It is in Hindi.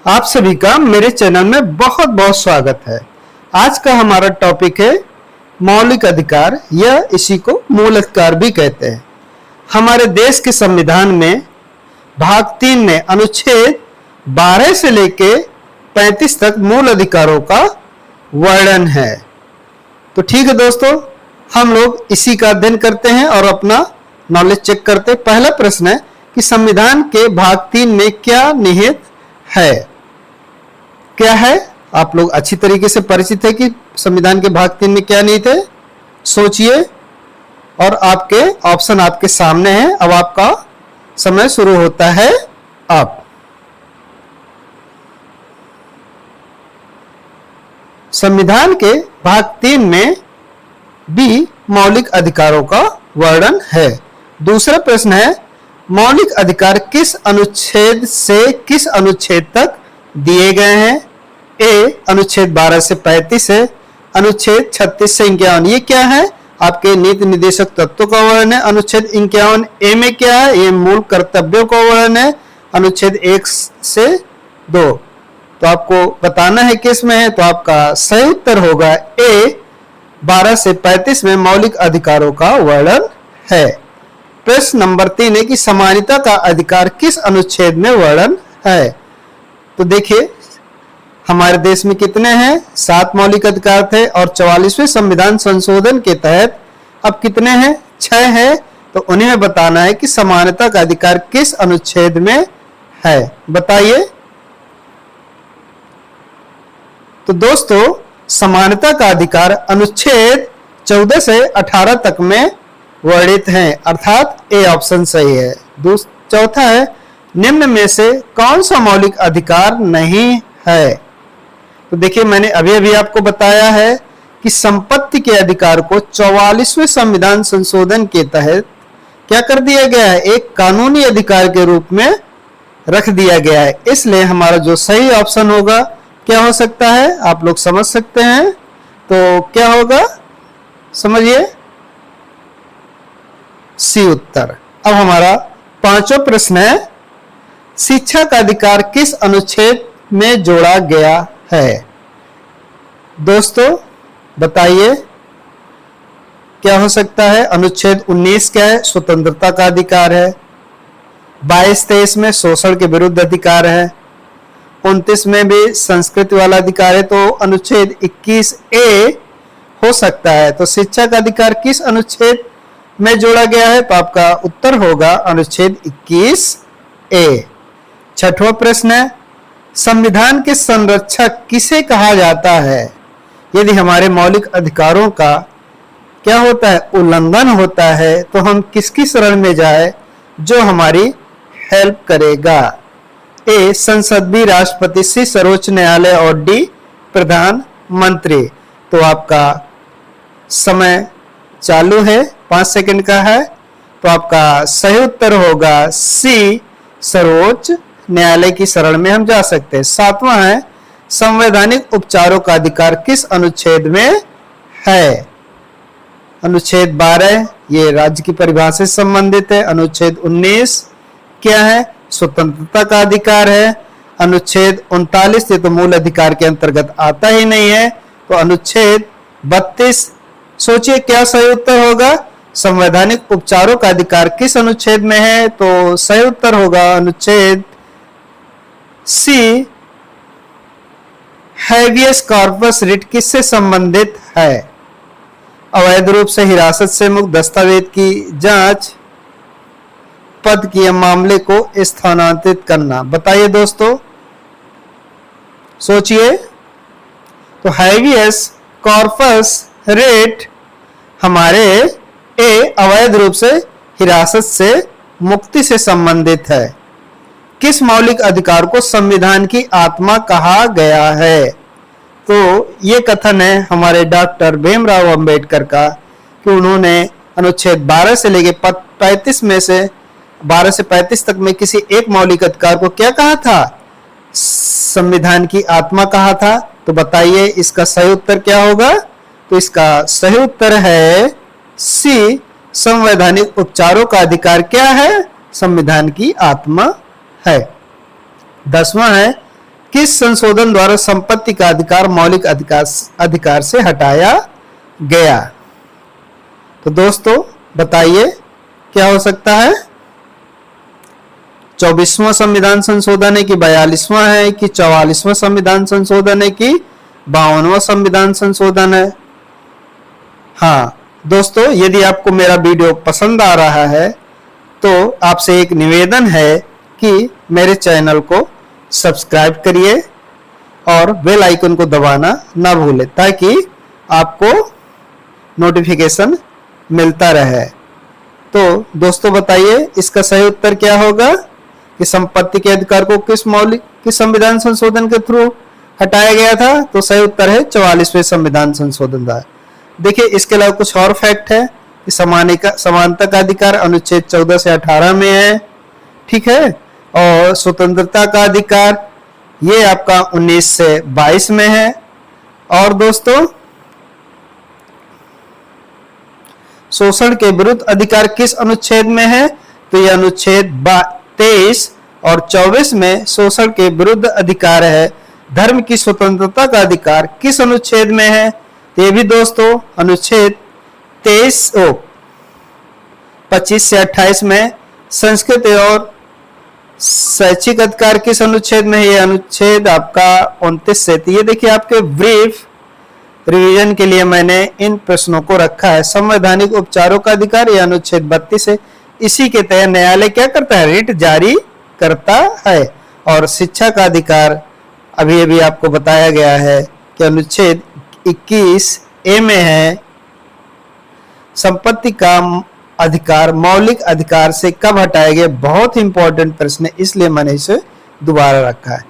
आप सभी का मेरे चैनल में बहुत बहुत स्वागत है। आज का हमारा टॉपिक है मौलिक अधिकार या इसी को मूल अधिकार भी कहते हैं। हमारे देश के संविधान में भाग 3 में अनुच्छेद 12 से लेके 35 तक मूल अधिकारों का वर्णन है। तो ठीक है दोस्तों, हम लोग इसी का अध्ययन करते हैं और अपना नॉलेज चेक करते हैं। पहला प्रश्न है कि संविधान के भाग 3 में क्या निहित है। क्या है, आप लोग अच्छी तरीके से परिचित है कि संविधान के भाग 3 में क्या निहित है। सोचिए और आपके ऑप्शन आपके सामने हैं। अब आपका समय शुरू होता है। अब संविधान के भाग 3 में भी मौलिक अधिकारों का वर्णन है। दूसरा प्रश्न है मौलिक अधिकार किस अनुच्छेद से किस अनुच्छेद तक दिए गए हैं। ए अनुच्छेद 12 से 35 है, अनुच्छेद 36 से 51। ये क्या है, आपके नीति निर्देशक तत्वों का वर्णन है। अनुच्छेद 51 ए में क्या है, ये मूल कर्तव्यों का वर्णन है। अनुच्छेद 1 से 2 तो आपको बताना है किस में है। तो आपका सही उत्तर होगा ए 12 से 35 में मौलिक अधिकारों का वर्णन है। प्रश्न नंबर 3 है कि समानता का अधिकार किस अनुच्छेद में वर्णन है। तो देखिए हमारे देश में कितने हैं, 7 मौलिक अधिकार थे और 44वें संविधान संशोधन के तहत अब कितने हैं, 6 हैं। तो उन्हें में बताना है कि समानता का अधिकार किस अनुच्छेद में है, बताइए। तो दोस्तों समानता का अधिकार अनुच्छेद 14 से 18 तक में वर्णित हैं, अर्थात ए ऑप्शन सही है। चौथा है निम्न में से कौन सा मौलिक अधिकार नहीं है। तो देखिए मैंने अभी आपको बताया है कि संपत्ति के अधिकार को 44वें संविधान संशोधन के तहत क्या कर दिया गया है, एक कानूनी अधिकार के रूप में रख दिया गया है। इसलिए हमारा जो सही ऑप्शन होगा क्या हो सकता है, आप लोग समझ सकते हैं। तो क्या होगा, समझिए, सी उत्तर। अब हमारा पांचवा प्रश्न है शिक्षा का अधिकार किस अनुच्छेद में जोड़ा गया है। दोस्तों बताइए क्या हो सकता है। अनुच्छेद 19 क्या है, स्वतंत्रता का अधिकार है। 22-23 में शोषण के विरुद्ध अधिकार है। 29 में भी संस्कृति वाला अधिकार है। तो अनुच्छेद 21 ए हो सकता है। तो शिक्षा का अधिकार किस अनुच्छेद में जोड़ा गया है। तो आपका उत्तर होगा अनुच्छेद 21 ए। छठवां प्रश्न है संविधान के संरक्षक किसे कहा जाता है। यदि हमारे मौलिक अधिकारों का क्या होता है, उल्लंघन होता है, तो हम किसकी शरण में जाए जो हमारी हेल्प करेगा। ए संसद, बी राष्ट्रपति, सी सर्वोच्च न्यायालय और डी प्रधानमंत्री। तो आपका समय चालू है, 5 सेकंड का है। तो आपका सही उत्तर होगा सी सर्वोच्च न्यायालय की शरण में हम जा सकते हैं। 7वां है संवैधानिक उपचारों का अधिकार किस अनुच्छेद में है। अनुच्छेद 12 ये राज्य की परिभाषा से संबंधित है। अनुच्छेद 19 क्या है, स्वतंत्रता का अधिकार है। अनुच्छेद 39 ये तो मूल अधिकार के अंतर्गत आता ही नहीं है। तो अनुच्छेद 32, सोचिए क्या सही उत्तर होगा, संवैधानिक उपचारों का अधिकार किस अनुच्छेद में है। तो सही उत्तर होगा अनुच्छेद सी हैबियस कॉर्पस रिट किससे संबंधित है। अवैध रूप से हिरासत से मुक्त दस्तावेज की जांच, पद के मामले को स्थानांतरित करना। बताइए दोस्तों, सोचिए। तो हैबियस कॉर्पस रिट हमारे ए अवैध रूप से हिरासत से मुक्ति से संबंधित है। किस मौलिक अधिकार को संविधान की आत्मा कहा गया है। तो ये कथन है हमारे डॉक्टर भीमराव अंबेडकर का कि उन्होंने अनुच्छेद 12 से लेके 35 में से 12 से 35 तक में किसी एक मौलिक अधिकार को क्या कहा था, संविधान की आत्मा कहा था। तो बताइए इसका सही उत्तर क्या होगा। तो इसका सही उत्तर है सी संवैधानिक उपचारों का अधिकार क्या है, संविधान की आत्मा है। 10वां है किस संशोधन द्वारा संपत्ति का अधिकार मौलिक अधिकार से हटाया गया? तो दोस्तों बताइए क्या हो सकता है? 24वां संविधान संशोधन है कि 42वां है कि 44वां संविधान संशोधन है कि 52वां संविधान संशोधन है? हाँ दोस्तों, यदि आपको मेरा वीडियो पसंद आ रहा है तो आपसे एक निवेदन है कि मेरे चैनल को सब्सक्राइब करिए और बेल आइकन को दबाना ना भूलें ताकि आपको नोटिफिकेशन मिलता रहे। तो दोस्तों बताइए इसका सही उत्तर क्या होगा कि संपत्ति के अधिकार को किस संविधान संशोधन के थ्रू हटाया गया था? तो सही उत्तर है 44वें संविधान संशोधन द्वारा। देखिए इसके अलावा कुछ और फैक्ट है कि समानता का अधिकार अनुच्छेद 14 से 18 में है, ठीक है, और स्वतंत्रता का अधिकार ये आपका 19 से 22 में है। और दोस्तों शोषण के विरुद्ध अधिकार किस अनुच्छेद में है? तो ये अनुच्छेद 23 और 24 में शोषण के विरुद्ध अधिकार है। धर्म की स्वतंत्रता का अधिकार किस अनुच्छेद में है? ये भी दोस्तों अनुच्छेद 25 से 28 में। संस्कृत और शैक्षिक अधिकार किस अनुच्छेद में है? ये अनुच्छेद आपका 29 से। तो ये देखिए आपके ब्रीफ रिवीजन के लिए मैंने इन प्रश्नों को रखा है। संवैधानिक उपचारों का अधिकार ये अनुच्छेद 32 है। इसी के तहत न्यायालय क्या करता है? रिट जारी करता है। और शिक्षा का अधिकार अभी अभी आपको बताया गया है कि अनुच्छेद 21A में है। संपत्ति का अधिकार मौलिक अधिकार से कब हटाया गया? बहुत इंपॉर्टेंट प्रश्न है, इसलिए मैंने इसे दोबारा रखा है।